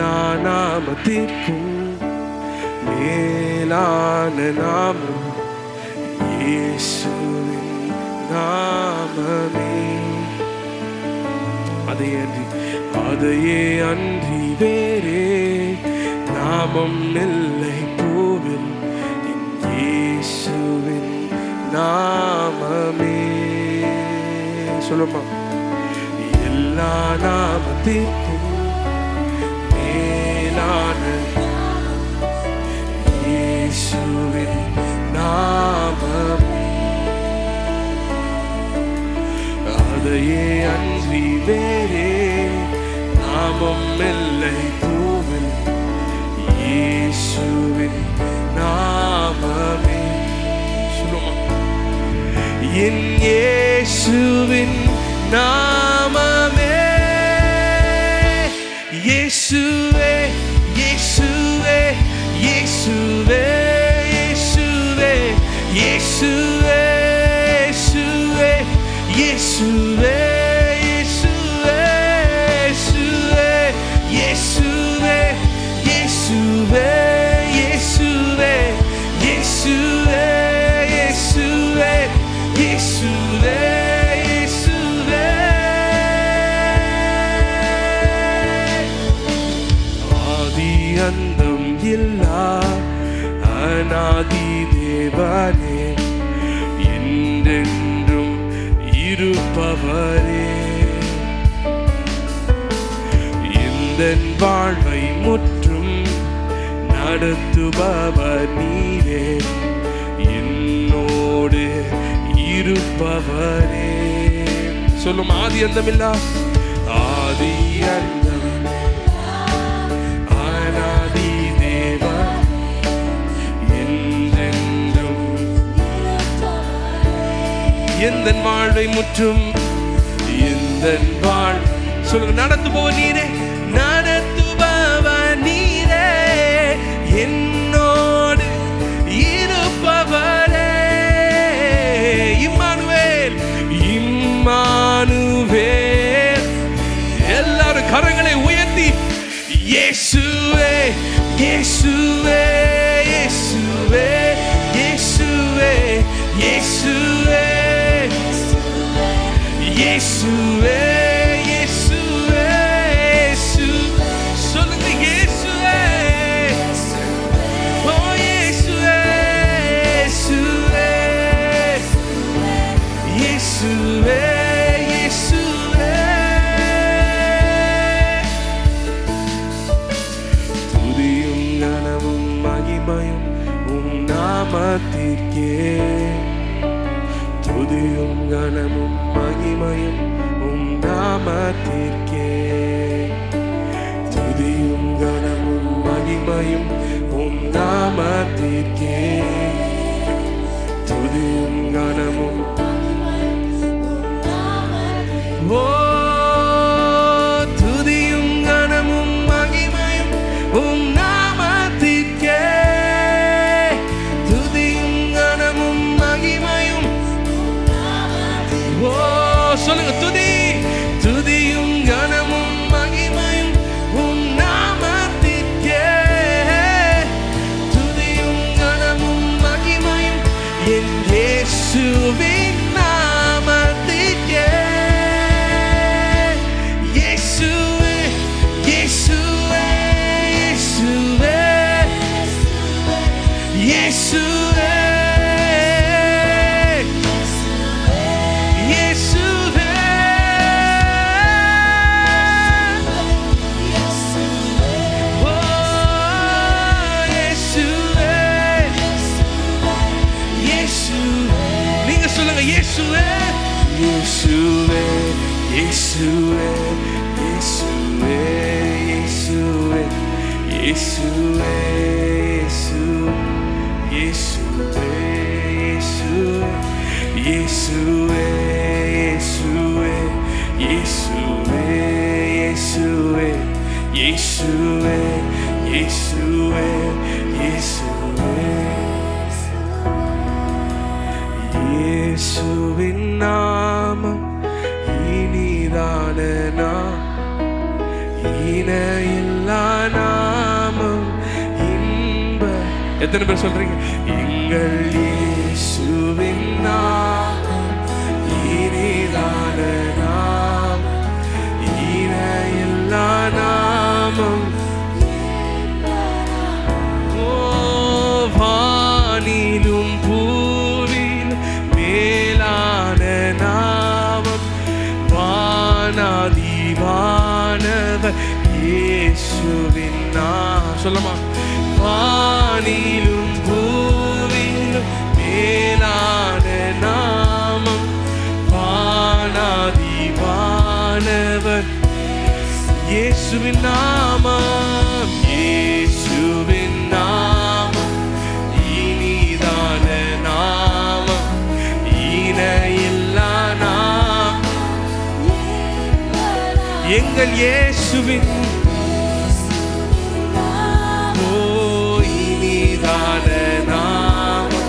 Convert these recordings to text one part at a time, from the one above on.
எல்லா நாமத்திற்கும் மேலான நாமம் இயேசுவின் நாமமே. அதையே அன்றி வேறே நாமம் இல்லை பூவில் இயேசுவின் நாமமே. சொல்லுமா, எல்லா நாமத்திற்கும் மேலான இயேசுவின் நாமமே. அதையே அன்றி வேறே நாமம் இல்லை பூவில் இயேசுவின் நாமமே. சொல்லுமா, என் இயேசுவின் நாமமே. இயேசுவே இயேசுவே இயேசுவே இயேசுவே இயேசுவே இயேசுவே இயேசுவே இயேசுவே இயேசுவே இயேசுவே இயேசுவே இயேசுவே இயேசுவே இயேசுவே. ஆதி அந்தம் இல்லா அநாதி தேவனே, என்றென்றும் இருப்பவரே, எந்தன் வாழ்வை முற்றும் நடத்துபவர் நீரே, என்னோடு இருப்பவரே. சொல்லும், ஆதி அந்தமில்லா ஆதி அந்தம் அநாதி தேவன், என்றென்றும் எந்தன் வாழ்வை முற்றும் எந்தன் வாழ் சொல்லுங்க, நடத்துபவர் நீரே, நடத்துபவர் நீரே, என்னோடு இருப்பவரே. Emmanuel Emmanuel. எல்லாரும் கரங்களை உயர்த்தி இயேசுவே இயேசுவே இயேசுவே இயேசுவே இயேசுவே இயேசுவே இயேசுவே சொல்லுங்க, இயேசுவே ஓ இயேசுவே இயேசுவே இயேசுவே இயேசுவே. துதியும் கனமும் மகிமையும் உம் நாமத்திற்கே, துதியும் கனமும் மகிமையும் உம் நாமத்திற்கே, துதியும் கனமும் மகிமையும் உம் நாமத்திற்கே, துதியும் கனமும் ஓ துதியும் கனமும் மகிமையும் உம் நாமத்திற்கே, துதியும் கனமும் மகிமையும் ஓ சொல்லுங்க, துதியும் கனமும் மகிமையும் உம் நாமத்திற்கே, துதியும் கனமும் மகிமையும் என் இயேசுவின் நாமத்திற்கே. இயேசுவே இயேசுவே இயேசுவே இயேசுவே இயேசுவே இயேசுவே இயேசுவே இயேசுவே இயேசுவே இயேசுவே இயேசுவே இயேசுவே இயேசுவே இயேசுவே இயேசுவே இயேசுவே. இயேசுவின் நாமம் இனிதான நாம், இணையில்லா எத்தனை பேர் சொல்றீங்க? எங்கள் இயேசுவின் நாமம் இனிதான நாமம், இணையில்லா நாமம். ஓ வானிலும் பூவில் மேலான நாமம், வானாதி வானவர் இயேசுவின் நாமம். சொல்லமா? வானிலும் பூவிலும் மேலான நாமம், வானாதி வானவர் இயேசுவின் நாமம், இயேசுவின் நாமம் இனிதான நாமம், இணையில்லா நாமம். எங்கள் இயேசுவின் நாமம்,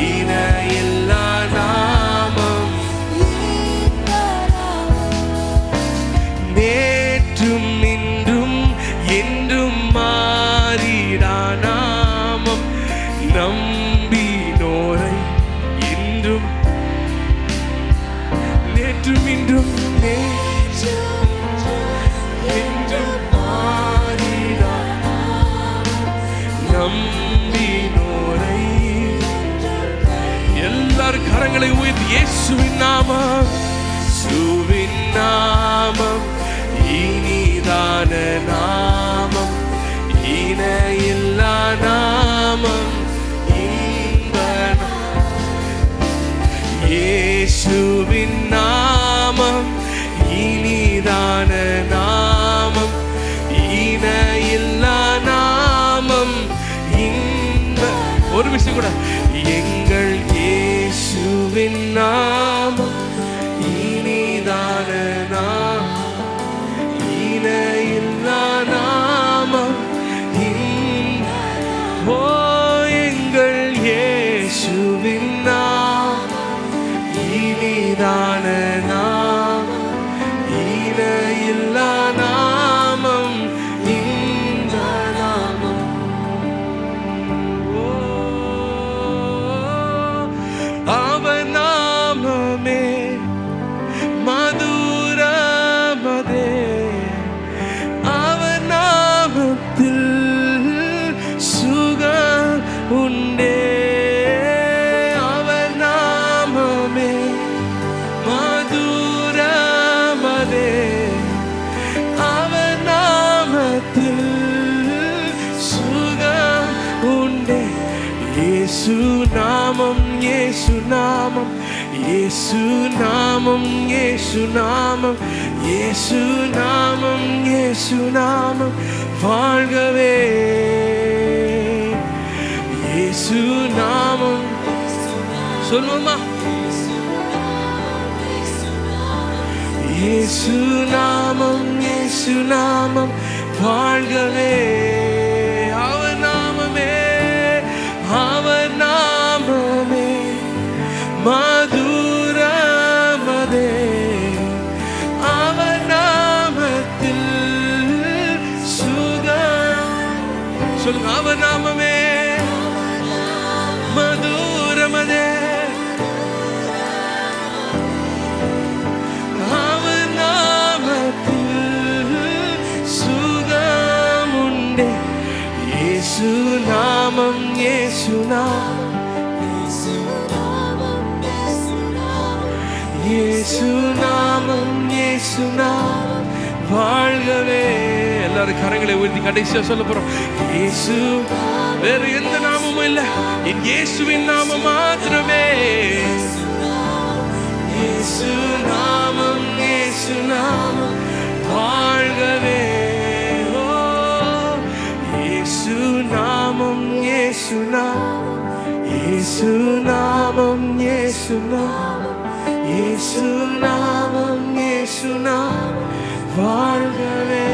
இணையில்லா நாமம். நேற்றும் இன்றும் என்றும் மாறிடா நாமம், நம்பினோரை என்றும் நேற்றும் இன்றும் என்றும் மாறிடா நம்பினோரை. எல்லாரும் கரங்களை உயர்த்தி இயேசுவின் நாமம், இயேசுவின் நாமம் இனிதான நாமம், இணையில்லா நாமம், இன்ப இயேசுவின் நாமம் இனிதான நாமம், இணையில்லா நாமம், இன்ப. ஒரு விஷயம் கூட, எங்கள் இயேசுவின் நாமம் இனிதான நாமம், இணையில்லா நாமம், ஓ எங்கள் இயேசுவின் நாமம் இனிதான நாமம், இணையில்லா நாமம், இந்த நாமம். அவர் நாமமே மதுரமதே, அவர் நாமத்தில் சுகம் உண்டே, அவர் நாமமே மதுரமதே, அவர் நாமத்தில் சுகம் உண்டே. இயேசு நாமம், இயேசு நாமம், இயேசு நாமம், இயேசு நாமம், இயேசு நாமம், இயேசு நாமம் வாழ்கவே. இயேசு நாமம் சொல்லுமா? இயேசு நாமம், இயேசு நாமம் வாழ்கவே. அவர் நாமமே, அவர் நாமமே மதுரமதே, அவர் நாமத்தில் சுகம். சொல்லுங்க, அவர் நாமமே மதுரமதே, அவர் நாமத்தில் சுகம் உண்டே. இயேசு நாமம், இயேசு நாமம், இயேசு நாமம், இயேசு நாமம் வாழ்கவே. எல்லாரும் கரங்களை உயர்த்தி கடைசியா சொல்ல போறோம். இயேசு, வேற எந்த நாமமும் இல்லை, என் இயேசுவின் நாமம் மாத்திரமே. இயேசு நாமம், இயேசு நாமம் வாழ்கவே. ஓ இயேசு நாமம், இயேசு நாமம், இயேசு நாமம், இயேசு நாமம், இயேசு நாமம், இயேசு நாமம் வாழ்கவே.